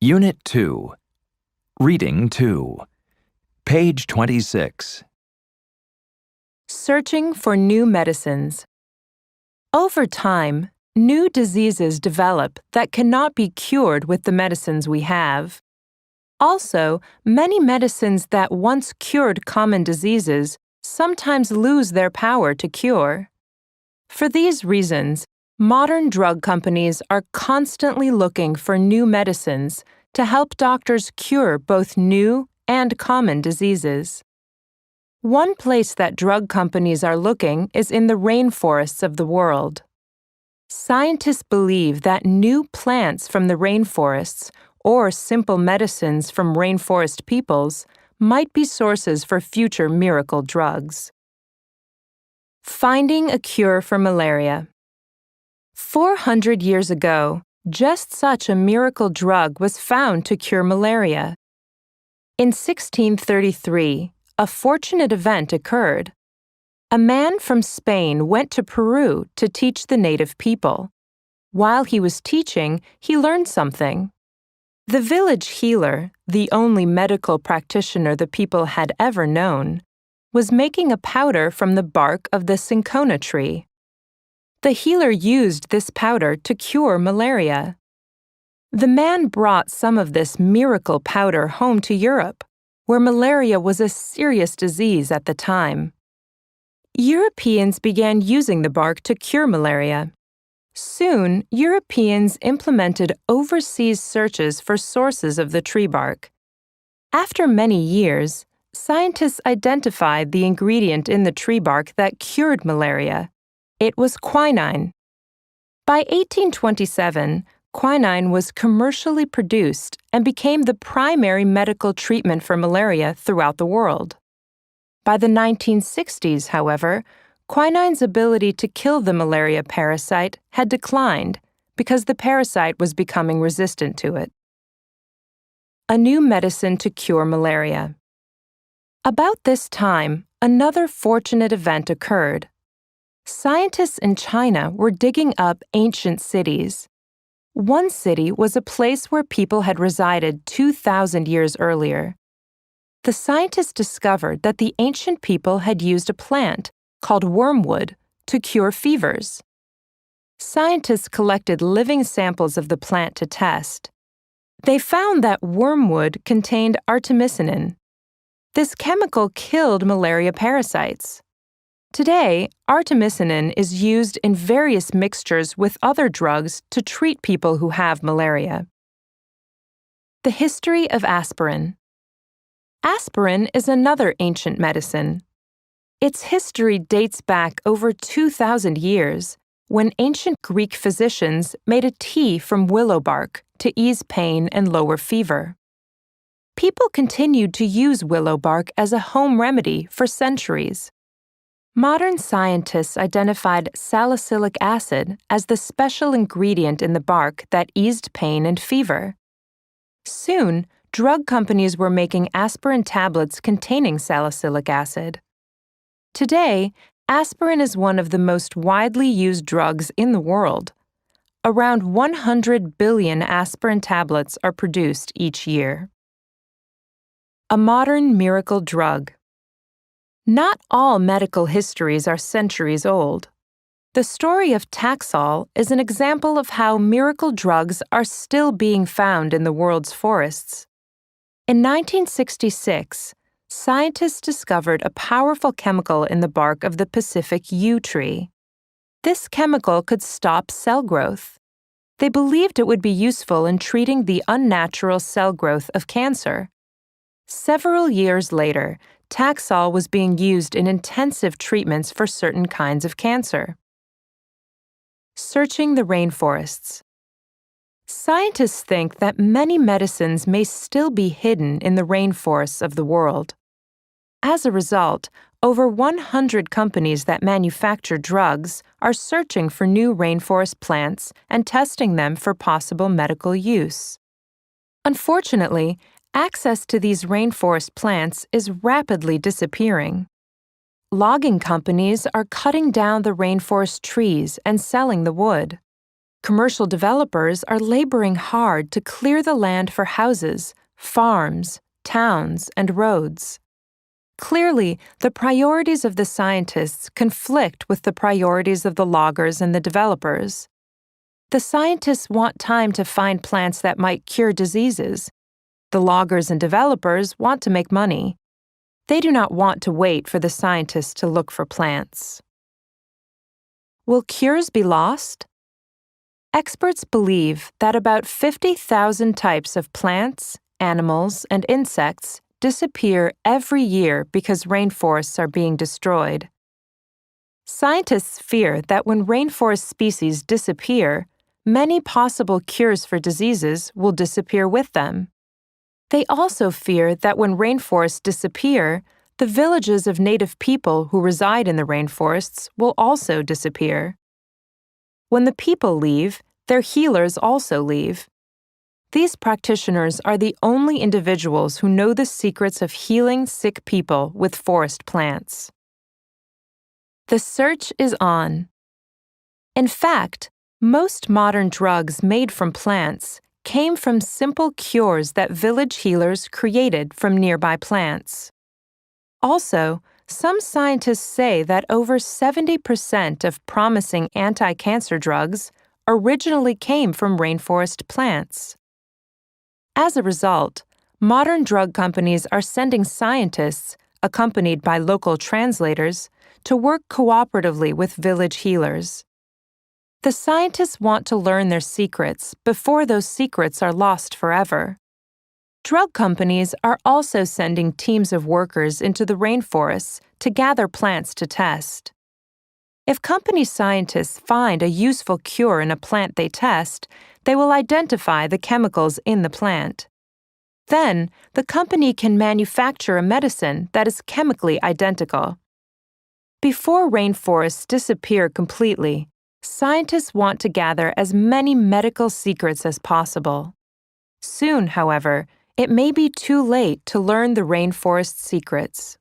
Unit 2, Reading 2, page 26. Searching for new medicines. Over time, new diseases develop that cannot be cured with the medicines we have. Also, many medicines that once cured common diseases sometimes lose their power to cure. For these reasons, modern drug companies are constantly looking for new medicines to help doctors cure both new and common diseases. One place that drug companies are looking is in the rainforests of the world. Scientists believe that new plants from the rainforests or simple medicines from rainforest peoples might be sources for future miracle drugs. Finding a cure for malaria. 400 years ago, just such a miracle drug was found to cure malaria. In 1633, a fortunate event occurred. A man from Spain went to Peru to teach the native people. While he was teaching, he learned something. The village healer, the only medical practitioner the people had ever known, was making a powder from the bark of the cinchona tree. The healer used this powder to cure malaria. The man brought some of this miracle powder home to Europe, where malaria was a serious disease at the time. Europeans began using the bark to cure malaria. Soon, Europeans implemented overseas searches for sources of the tree bark. After many years, scientists identified the ingredient in the tree bark that cured malaria. It was quinine. By 1827, quinine was commercially produced and became the primary medical treatment for malaria throughout the world. By the 1960s, however, quinine's ability to kill the malaria parasite had declined because the parasite was becoming resistant to it. A new medicine to cure malaria. About this time, another fortunate event occurred. Scientists in China were digging up ancient cities. One city was a place where people had resided 2,000 years earlier. The scientists discovered that the ancient people had used a plant called wormwood to cure fevers. Scientists collected living samples of the plant to test. They found that wormwood contained artemisinin. This chemical killed malaria parasites. Today, artemisinin is used in various mixtures with other drugs to treat people who have malaria. The history of aspirin. Aspirin is another ancient medicine. Its history dates back over 2,000 years, when ancient Greek physicians made a tea from willow bark to ease pain and lower fever. People continued to use willow bark as a home remedy for centuries. Modern scientists identified salicylic acid as the special ingredient in the bark that eased pain and fever. Soon, drug companies were making aspirin tablets containing salicylic acid. Today, aspirin is one of the most widely used drugs in the world. Around 100 billion aspirin tablets are produced each year. A modern miracle drug. Not all medical histories are centuries old. The story of Taxol is an example of how miracle drugs are still being found in the world's forests. In 1966, scientists discovered a powerful chemical in the bark of the Pacific yew tree. This chemical could stop cell growth. They believed it would be useful in treating the unnatural cell growth of cancer. Several years later, Taxol was being used in intensive treatments for certain kinds of cancer. Searching the rainforests. Scientists think that many medicines may still be hidden in the rainforests of the world. As a result, over 100 companies that manufacture drugs are searching for new rainforest plants and testing them for possible medical use. Unfortunately, access to these rainforest plants is rapidly disappearing. Logging companies are cutting down the rainforest trees and selling the wood. Commercial developers are laboring hard to clear the land for houses, farms, towns, and roads. Clearly, the priorities of the scientists conflict with the priorities of the loggers and the developers. The scientists want time to find plants that might cure diseases. The loggers and developers want to make money. They do not want to wait for the scientists to look for plants. Will cures be lost? Experts believe that about 50,000 types of plants, animals, and insects disappear every year because rainforests are being destroyed. Scientists fear that when rainforest species disappear, many possible cures for diseases will disappear with them. They also fear that when rainforests disappear, the villages of native people who reside in the rainforests will also disappear. When the people leave, their healers also leave. These practitioners are the only individuals who know the secrets of healing sick people with forest plants. The search is on. In fact, most modern drugs made from plants came from simple cures that village healers created from nearby plants. Also, some scientists say that over 70% of promising anti-cancer drugs originally came from rainforest plants. As a result, modern drug companies are sending scientists, accompanied by local translators, to work cooperatively with village healers. The scientists want to learn their secrets before those secrets are lost forever. Drug companies are also sending teams of workers into the rainforests to gather plants to test. If company scientists find a useful cure in a plant they test, they will identify the chemicals in the plant. Then, the company can manufacture a medicine that is chemically identical. Before rainforests disappear completely, scientists want to gather as many medical secrets as possible. Soon, however, it may be too late to learn the rainforest secrets.